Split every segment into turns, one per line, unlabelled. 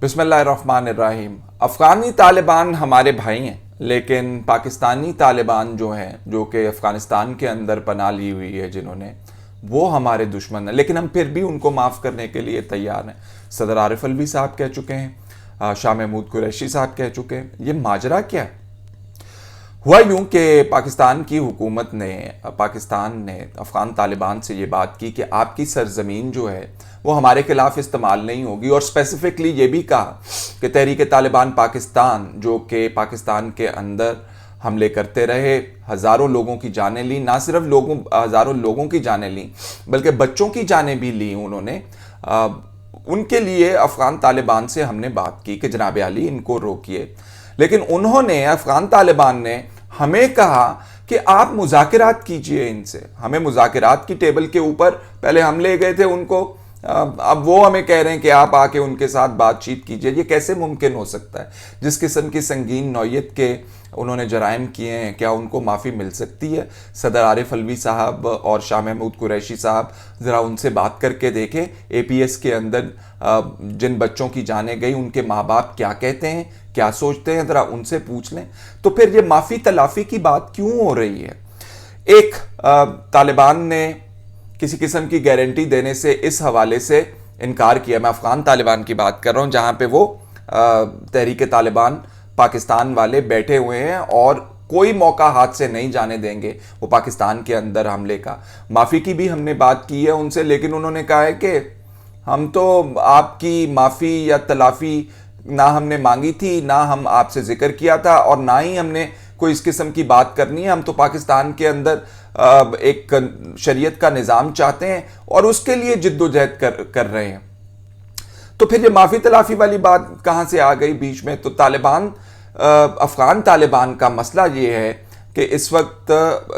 बिस्मिल्लाहिर्रहमानिर्रहीम। अफ़गानी तालिबान हमारे भाई हैं, लेकिन पाकिस्तानी तालिबान जो हैं, जो कि अफ़गानिस्तान के अंदर पनाह ली हुई है जिन्होंने, वो हमारे दुश्मन हैं। लेकिन हम फिर भी उनको माफ़ करने के लिए तैयार हैं। सदर आरिफ अलवी साहब कह चुके हैं, शाह महमूद कुरैशी साहब कह चुके हैं। ये माजरा क्या है? हुआ यूं कि पाकिस्तान की हुकूमत ने, पाकिस्तान ने अफ़गान तालिबान से ये बात की कि आपकी सरजमीन जो है वो हमारे खिलाफ इस्तेमाल नहीं होगी, और स्पेसिफिकली ये भी कहा कि तहरीक तालिबान पाकिस्तान, जो कि पाकिस्तान के अंदर हमले करते रहे, हज़ारों लोगों की जानें ली, ना सिर्फ हज़ारों लोगों की जानें ली बल्कि बच्चों की जानें भी ली उन्होंने। उनके लिए अफ़गान तालिबान से हमने बात की कि जनाब अली इनको रोकिए, लेकिन उन्होंने, अफ़गान तालिबान ने हमें कहा कि आप मुज़ाकरात कीजिए इनसे। हमें मुज़ाकरात की टेबल के ऊपर पहले हम ले गए थे उनको, अब वो हमें कह रहे हैं कि आप आके उनके साथ बातचीत कीजिए। ये कैसे मुमकिन हो सकता है? जिस किस्म की संगीन नौयत के उन्होंने जराइम किए हैं, क्या उनको माफ़ी मिल सकती है? सदर आरिफ अलवी साहब और शाह महमूद कुरैशी साहब, ज़रा उनसे बात करके देखें। APS के अंदर जिन बच्चों की जाने गई, उनके माँ बाप क्या कहते हैं, क्या सोचते हैं, ज़रा उनसे पूछ लें। तो फिर ये माफ़ी तलाफ़ी की बात क्यों हो रही है? एक तालिबान ने किसी किस्म की गारंटी देने से इस हवाले से इनकार किया। मैं अफ़गान तालिबान की बात कर रहा हूँ, जहाँ पे वो तहरीक तालिबान पाकिस्तान वाले बैठे हुए हैं और कोई मौका हाथ से नहीं जाने देंगे वो पाकिस्तान के अंदर हमले का। माफ़ी की भी हमने बात की है उनसे, लेकिन उन्होंने कहा है कि हम तो आपकी माफ़ी या तलाफ़ी ना हमने मांगी थी, ना हम आपसे जिक्र किया था, और ना ही हमने कोई इस किस्म की बात करनी है। हम तो पाकिस्तान के अंदर एक शरीयत का निज़ाम चाहते हैं और उसके लिए जिद्दोजहद कर रहे हैं। तो फिर ये माफ़ी तलाफ़ी वाली बात कहाँ से आ गई बीच में? तो तालिबान, अफ़गान तालिबान का मसला ये है कि इस वक्त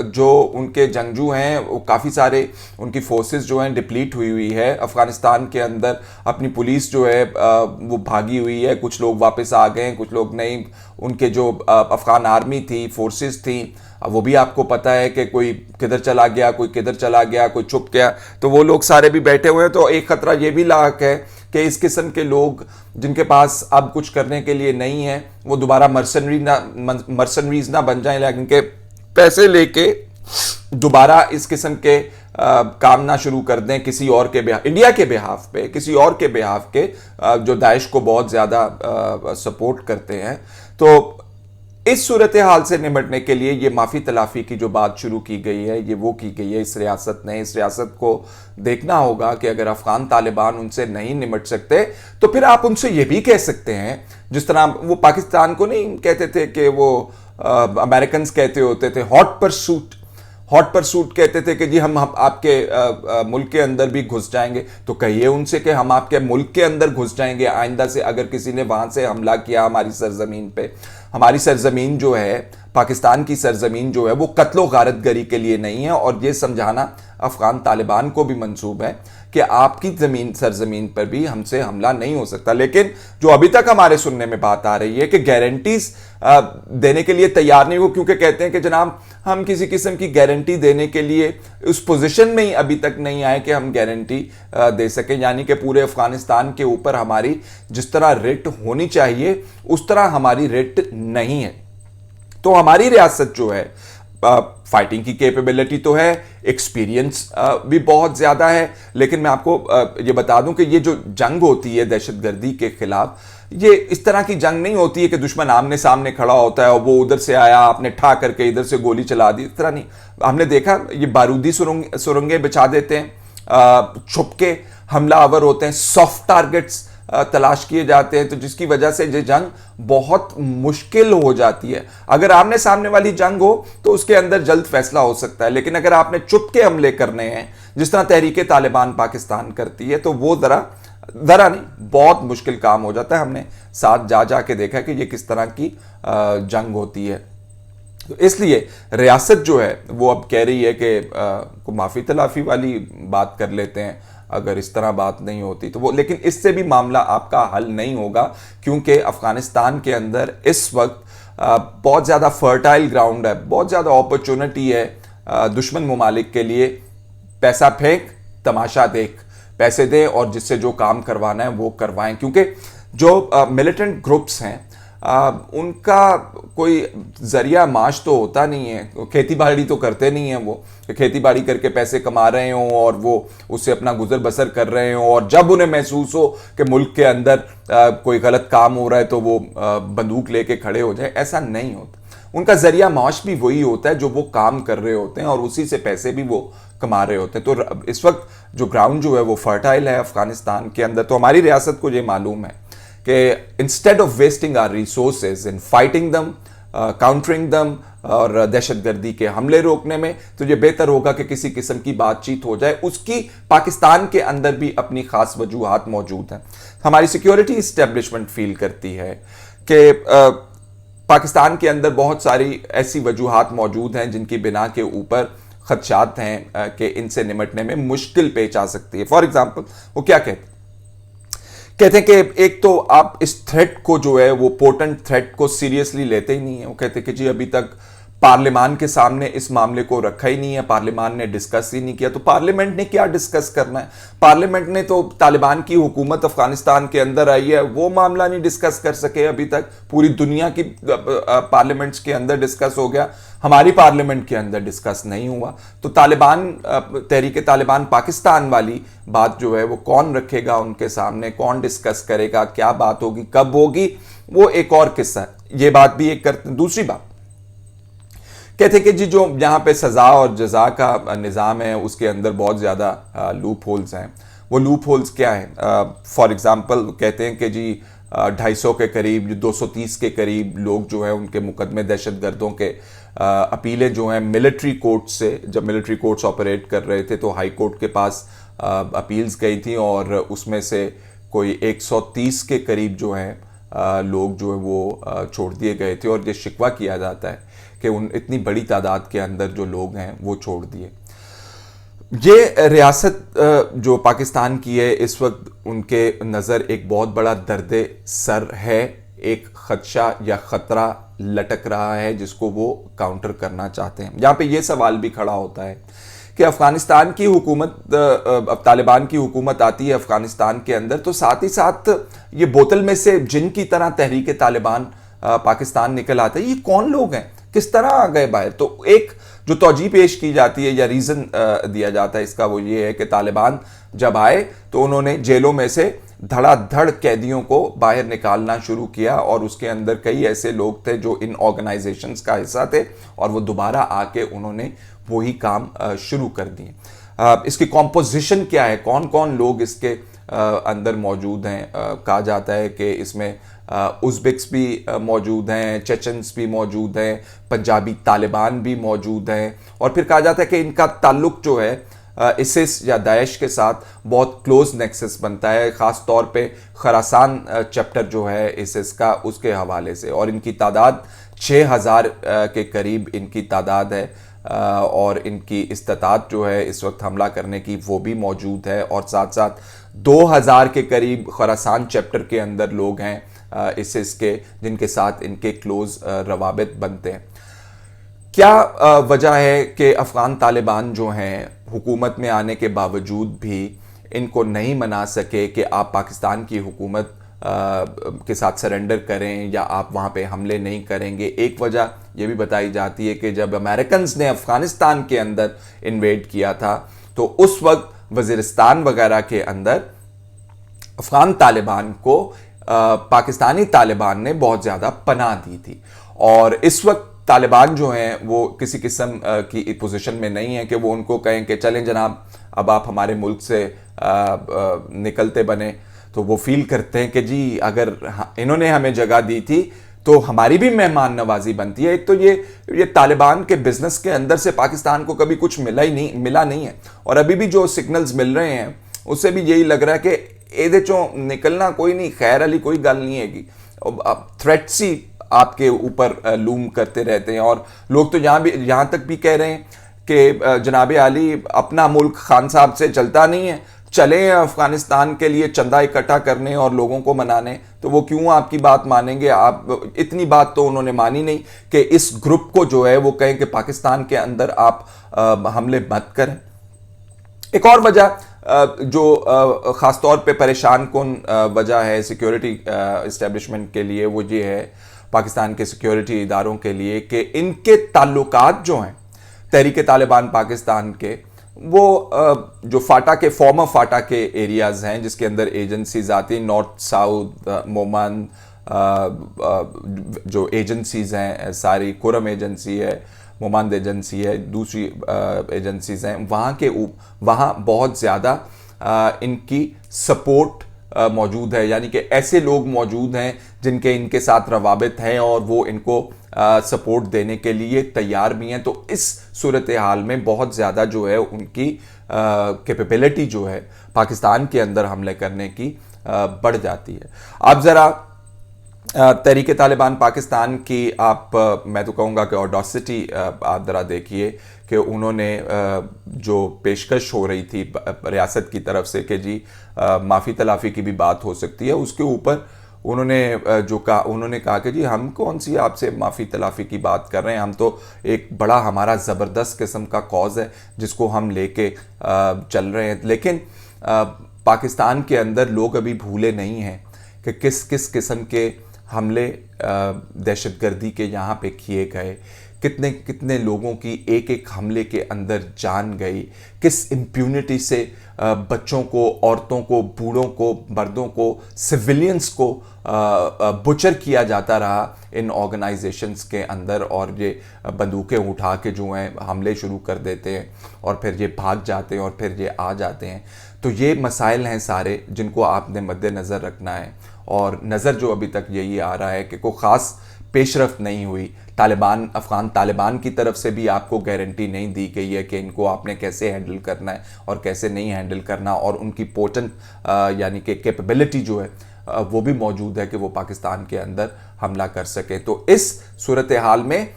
जो उनके जंगजू हैं, वो काफ़ी सारे, उनकी फोर्सेस जो हैं डिप्लीट हुई हुई है अफ़गानिस्तान के अंदर। अपनी पुलिस जो है वो भागी हुई है, कुछ लोग वापस आ गए, कुछ लोग नहीं। उनके जो अफ़गान आर्मी थी, फोर्सेस थी, वो भी आपको पता है कि कोई किधर चला गया, कोई किधर चला गया, कोई छुप गया, तो वो लोग सारे भी बैठे हुए हैं। तो एक ख़तरा ये भी लाक है कि इस किस्म के लोग जिनके पास अब कुछ करने के लिए नहीं है, वो दोबारा मर्सनरीज ना बन जाएं, लेकिन के पैसे लेके दोबारा इस किस्म के काम ना शुरू कर दें किसी और के इंडिया के बिहाफ पे, किसी और के बिहाफ के, जो दाइश को बहुत ज़्यादा सपोर्ट करते हैं। तो इस सूरत हाल से निपटने के लिए ये माफ़ी तलाफ़ी की जो बात शुरू की गई है, ये वो की गई है इस रियासत ने। इस रियासत को देखना होगा कि अगर अफ़गान तालिबान उनसे नहीं निपट सकते, तो फिर आप उनसे ये भी कह सकते हैं, जिस तरह वो पाकिस्तान को नहीं कहते थे कि वो अमेरिकन कहते होते थे हॉट परसूट कहते थे कि जी हम आपके मुल्क के अंदर भी घुस जाएंगे। तो कहिए उनसे कि हम आपके मुल्क के अंदर घुस जाएंगे आइंदा से, अगर किसी ने वहाँ से हमला किया हमारी सरजमीन पे। हमारी सरजमीन जो है, पाकिस्तान की सरजमीन जो है, वो कत्लो गारतगरी के लिए नहीं है, और ये समझाना अफ़गान तालिबान को भी मंसूब है कि आपकी सरजमीन पर भी हमसे हमला नहीं हो सकता। लेकिन जो अभी तक हमारे सुनने में बात आ रही है कि गारंटीज देने के लिए तैयार नहीं हो, क्योंकि कहते हैं कि जनाब हम किसी किस्म की गारंटी देने के लिए उस पोजीशन में ही अभी तक नहीं आए कि हम गारंटी दे सकें। यानी कि पूरे अफगानिस्तान के ऊपर हमारी जिस तरह रिट होनी चाहिए उस तरह हमारी रिट नहीं है। तो हमारी रियासत जो है, फाइटिंग की कैपेबिलिटी तो है, एक्सपीरियंस भी बहुत ज़्यादा है, लेकिन मैं आपको ये बता दूं कि ये जो जंग होती है दहशतगर्दी के खिलाफ, ये इस तरह की जंग नहीं होती है कि दुश्मन आमने सामने खड़ा होता है और वो उधर से आया, आपने ठा करके इधर से गोली चला दी, इस तरह नहीं। हमने देखा ये बारूदी सुरंगें बिछा देते हैं, छुप के हमलावर होते हैं, सॉफ्ट टारगेट्स तलाश किए जाते हैं, तो जिसकी वजह से ये जंग बहुत मुश्किल हो जाती है। अगर आमने सामने वाली जंग हो तो उसके अंदर जल्द फैसला हो सकता है, लेकिन अगर आपने चुप के हमले करने हैं जिस तरह तहरीक तालिबान पाकिस्तान करती है, तो वो ज़रा नहीं, बहुत मुश्किल काम हो जाता है। हमने साथ जा के देखा कि ये किस तरह की जंग होती है। तो इसलिए रियासत जो है वो अब कह रही है कि माफ़ी तलाफ़ी वाली बात कर लेते हैं, अगर इस तरह बात नहीं होती तो वो। लेकिन इससे भी मामला आपका हल नहीं होगा, क्योंकि अफ़गानिस्तान के अंदर इस वक्त बहुत ज़्यादा फर्टाइल ग्राउंड है, बहुत ज़्यादा अपॉर्चुनिटी है दुश्मन ममालिक के लिए। पैसा फेंक, तमाशा देख, पैसे दें और जिससे जो काम करवाना है वो करवाएं, क्योंकि जो मिलिटेंट ग्रुप्स हैं उनका कोई जरिया माश तो होता नहीं है, खेती बाड़ी तो करते नहीं हैं वो, खेती बाड़ी करके पैसे कमा रहे हों और वो उससे अपना गुजर बसर कर रहे हों, और जब उन्हें महसूस हो कि मुल्क के अंदर कोई गलत काम हो रहा है तो वो बंदूक लेके खड़े हो जाए, ऐसा नहीं होता। उनका जरिया माश भी वही होता है जो वो काम कर रहे होते हैं और उसी से पैसे भी वो कमा रहे होते हैं। तो इस वक्त जो ग्राउंड जो है वो फर्टाइल है अफगानिस्तान के अंदर। तो हमारी रियासत को ये मालूम है कि instead of wasting our resources in fighting them, countering them और दहशतगर्दी के हमले रोकने में, तो ये बेहतर होगा कि किसी किस्म की बातचीत हो जाए। उसकी पाकिस्तान के अंदर भी अपनी खास वजूहात मौजूद हैं। हमारी सिक्योरिटी इस्टेब्लिशमेंट फील करती है कि पाकिस्तान के अंदर बहुत सारी ऐसी वजूहात मौजूद हैं जिनकी बिना के ऊपर खदशात हैं कि इनसे निमटने में मुश्किल पेश आ सकती है। फॉर एग्जाम्पल वो क्या कहते हैं कि एक तो आप इस थ्रेट को जो है वो पोटेंट थ्रेट को सीरियसली लेते ही नहीं है। वो कहते हैं कि जी अभी तक पार्लियामान के सामने इस मामले को रखा ही नहीं है, पार्लियामान ने डिस्कस ही नहीं किया। तो पार्लियामेंट ने क्या डिस्कस करना है? पार्लियामेंट ने तो तालिबान की हुकूमत अफगानिस्तान के अंदर आई है, वो मामला नहीं डिस्कस कर सके अभी तक। पूरी दुनिया की पार्लियामेंट्स के अंदर डिस्कस हो गया, हमारी पार्लियामेंट के अंदर डिस्कस नहीं हुआ। तो तालिबान, तहरीक तालिबान पाकिस्तान वाली बात जो है वो कौन रखेगा उनके सामने, कौन डिस्कस करेगा, क्या बात होगी, कब होगी, वो एक और किस्सा है। ये बात भी एक करते। दूसरी बात कहते कि जी जो यहाँ पे सज़ा और जज़ा का निज़ाम है उसके अंदर बहुत ज़्यादा लूप होल्स हैं। वो लूप होल्स क्या हैं? फॉर एग्ज़ाम्पल कहते हैं कि जी 250 के करीब, 230 के करीब लोग जो हैं उनके मुकदमे दहशतगर्दों के अपीलें जो हैं मिलिट्री कोर्ट से, जब मिलिट्री कोर्ट्स ऑपरेट कर रहे थे तो हाई कोर्ट के पास अपील्स गई थी और उसमें से कोई 130 के करीब जो हैं लोग जो है वो छोड़ दिए गए थे। और ये शिकवा किया जाता है कि उन इतनी बड़ी तादाद के अंदर जो लोग हैं वो छोड़ दिए। ये रियासत जो पाकिस्तान की है इस वक्त उनके नज़र एक बहुत बड़ा दर्द सर है, एक खदशा या ख़तरा लटक रहा है जिसको वो काउंटर करना चाहते हैं। यहाँ पे ये सवाल भी खड़ा होता है कि अफ़गानिस्तान की हुकूमत, तालिबान की हुकूमत आती है अफ़गानिस्तान के अंदर, तो साथ ही साथ ये बोतल में से जिन की तरह तहरीक तालिबान पाकिस्तान निकल आता है। ये कौन लोग हैं, किस तरह आ गए बाहर? तो एक जो तौजी पेश की जाती है या रीज़न दिया जाता है इसका वो ये है कि तालिबान जब आए तो उन्होंने जेलों में से धड़ाधड़ कैदियों को बाहर निकालना शुरू किया और उसके अंदर कई ऐसे लोग थे जो इन ऑर्गेनाइजेशंस का हिस्सा थे और वो दोबारा आके उन्होंने वही काम शुरू कर दिए। इसकी कॉम्पोजिशन क्या है, कौन कौन लोग इसके अंदर मौजूद हैं? कहा जाता है कि इसमें उज़्बेक्स भी मौजूद हैं, चेचन्स भी मौजूद हैं, पंजाबी तालिबान भी मौजूद हैं, और फिर कहा जाता है कि इनका ताल्लुक जो है इसिस या दाइश के साथ बहुत क्लोज नेक्सस बनता है, ख़ास तौर पे खरासान चैप्टर जो है इसिस का उसके हवाले से। और इनकी तादाद 6000 के करीब इनकी तादाद है और इनकी इस्तात जो है इस वक्त हमला करने की वो भी मौजूद है। और साथ साथ 2000 के करीब खरासान चैप्टर के अंदर लोग हैं इसिस के जिनके साथ इनके क्लोज रवाबित बनते हैं। क्या वजह है कि अफ़गान तालिबान जो हैं हुकूमत में आने के बावजूद भी इनको नहीं मना सके कि आप पाकिस्तान की हुकूमत के साथ सरेंडर करें या आप वहाँ पे हमले नहीं करेंगे? एक वजह यह भी बताई जाती है कि जब अमेरिकन ने अफ़गानिस्तान के अंदर इन्वेड किया था तो उस वक्त वज़ीरिस्तान वगैरह के अंदर अफ़गान तालिबान को पाकिस्तानी तालिबान ने बहुत ज़्यादा पनाह दी थी। और इस वक्त तालिबान जो हैं वो किसी किस्म की पोजीशन में नहीं है कि वो उनको कहें कि चलें जनाब अब आप हमारे मुल्क से निकलते बने। तो वो फील करते हैं कि जी अगर इन्होंने हमें जगह दी थी तो हमारी भी मेहमान नवाजी बनती है। एक तो ये तालिबान के बिजनेस के अंदर से पाकिस्तान को कभी कुछ मिला नहीं है और अभी भी जो सिग्नल्स मिल रहे हैं उससे भी यही लग रहा है कि ਇਹਦੇ चों निकलना कोई नहीं, खैर अली कोई गल नहीं हैगी। थ्रेट्स ही आपके ऊपर लूम करते रहते हैं और लोग तो यहाँ तक भी कह रहे हैं कि जनाब आली अपना मुल्क खान साहब से चलता नहीं है, चले अफगानिस्तान के लिए चंदा इकट्ठा करने और लोगों को मनाने, तो वो क्यों आपकी बात मानेंगे? आप इतनी बात तो उन्होंने मानी नहीं कि इस ग्रुप को जो है वो कहें कि पाकिस्तान के अंदर आप हमले मत करें। एक और वजह जो ख़ास तौर पे परेशान कौन वजह है सिक्योरिटी इस्टेब्लिशमेंट के लिए, वो ये है पाकिस्तान के सिक्योरिटी इदारों के लिए कि इनके ताल्लुकात जो हैं तहरीक तालिबान पाकिस्तान के, वो जो फाटा के फॉर्मर फाटा के एरियाज़ हैं जिसके अंदर एजेंसीज आती हैं, नॉर्थ साउथ मोमन, जो एजेंसीज हैं सारी, कुरम एजेंसी है, मोमंद एजेंसी है, दूसरी एजेंसीज हैं, वहाँ बहुत ज़्यादा इनकी सपोर्ट मौजूद है। यानी कि ऐसे लोग मौजूद हैं जिनके इनके साथ रवाबित हैं और वो इनको सपोर्ट देने के लिए तैयार भी हैं। तो इस सूरत हाल में बहुत ज़्यादा जो है उनकी कैपेबिलिटी जो है पाकिस्तान के अंदर हमले करने की बढ़ जाती है। आप ज़रा तहरीक तालिबान पाकिस्तान की मैं तो कहूँगा कि ऑडोसिटी आप ज़रा देखिए कि उन्होंने जो पेशकश हो रही थी रियासत की तरफ से कि जी माफ़ी तलाफ़ी की भी बात हो सकती है, उसके ऊपर उन्होंने कहा कि जी हम कौन सी आपसे माफ़ी तलाफ़ी की बात कर रहे हैं, हम तो एक बड़ा हमारा ज़बरदस्त किस्म का कॉज है जिसको हम लेके चल रहे हैं। लेकिन पाकिस्तान के अंदर लोग अभी भूले नहीं हैं कि किस किस किस्म के हमले दहशतगर्दी के यहाँ पे किए गए, कितने कितने लोगों की एक एक हमले के अंदर जान गई, किस इम्प्यूनिटी से बच्चों को, औरतों को, बूढ़ों को, मर्दों को, सिविलियंस को बुचर किया जाता रहा इन ऑर्गेनाइजेशंस के अंदर, और ये बंदूकें उठा के जो हैं हमले शुरू कर देते हैं और फिर ये भाग जाते हैं और फिर ये आ जाते हैं। तो ये मसाइल हैं सारे जिनको आपने मद्देनज़र रखना है, और नज़र जो अभी तक यही आ रहा है कि कोई ख़ास पेशरफ्त नहीं हुई। अफ़गान तालिबान की तरफ से भी आपको गारंटी नहीं दी गई है कि इनको आपने कैसे हैंडल करना है और कैसे नहीं हैंडल करना, और उनकी पोटेंट यानी कि कैपेबिलिटी जो है वो भी मौजूद है कि वो पाकिस्तान के अंदर हमला कर सके। तो इस सूरत हाल में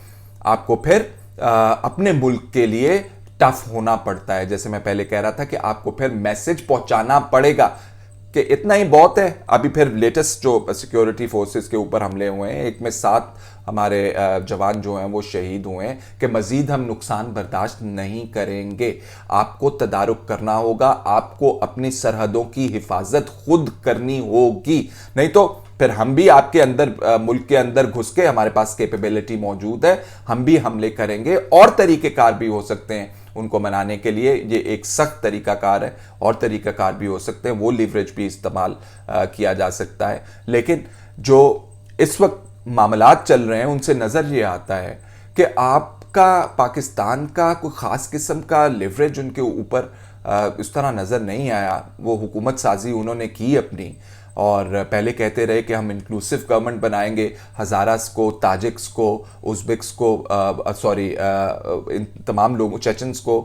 आपको फिर अपने मुल्क के लिए टफ होना पड़ता है। जैसे मैं पहले कह रहा था कि आपको फिर मैसेज पहुंचाना पड़ेगा कि इतना ही बहुत है। अभी फिर लेटेस्ट जो सिक्योरिटी फोर्सेस के ऊपर हमले हुए हैं, एक में 7 हमारे जवान जो हैं वो शहीद हुए हैं, कि मज़ीद हम नुकसान बर्दाश्त नहीं करेंगे। आपको तदारुक करना होगा, आपको अपनी सरहदों की हिफाजत खुद करनी होगी, नहीं तो फिर हम भी आपके अंदर मुल्क के अंदर घुस के, हमारे पास कैपेबिलिटी मौजूद है, हम भी हमले करेंगे। और तरीक़ेकार भी हो सकते हैं उनको मनाने के लिए, ये एक सख्त तरीक़ाकार है, और तरीक़ाकार भी हो सकते हैं, वो लीवरेज भी इस्तेमाल किया जा सकता है। लेकिन जो इस वक्त मामलात चल रहे हैं उनसे नज़र ये आता है कि आपका पाकिस्तान का कोई ख़ास किस्म का लिवरेज उनके ऊपर इस तरह नज़र नहीं आया। वो हुकूमत साजी उन्होंने की अपनी, और पहले कहते रहे कि हम इंक्लूसिव गवर्नमेंट बनाएंगे, हज़ारास को, ताजिक्स को, उज़्बेक्स को, इन तमाम लोगों, चेचन्स को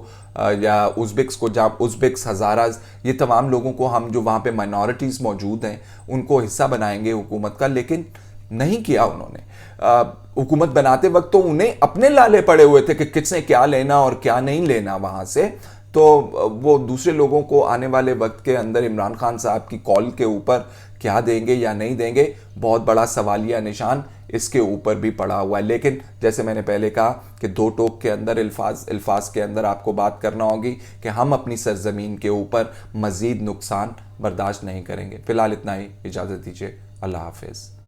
या उज़्बेक्स को, जहाँ उज़्बेक्स, हज़ारास, ये तमाम लोगों को हम जो वहाँ पे माइनॉरिटीज़ मौजूद हैं उनको हिस्सा बनाएंगे हुकूमत का। लेकिन नहीं किया उन्होंने। हुकूमत बनाते वक्त तो उन्हें अपने लाले पड़े हुए थे कि किसने क्या लेना और क्या नहीं लेना वहाँ से। तो वो दूसरे लोगों को आने वाले वक्त के अंदर इमरान खान साहब की कॉल के ऊपर क्या देंगे या नहीं देंगे, बहुत बड़ा सवालिया निशान इसके ऊपर भी पड़ा हुआ है। लेकिन जैसे मैंने पहले कहा कि 2 टोक के अंदर, अल्फाज के अंदर आपको बात करना होगी कि हम अपनी सरजमीन के ऊपर मज़ीद नुकसान बर्दाश्त नहीं करेंगे। फ़िलहाल इतना ही, इजाज़त दीजिए, अल्लाह हाफ़िज़।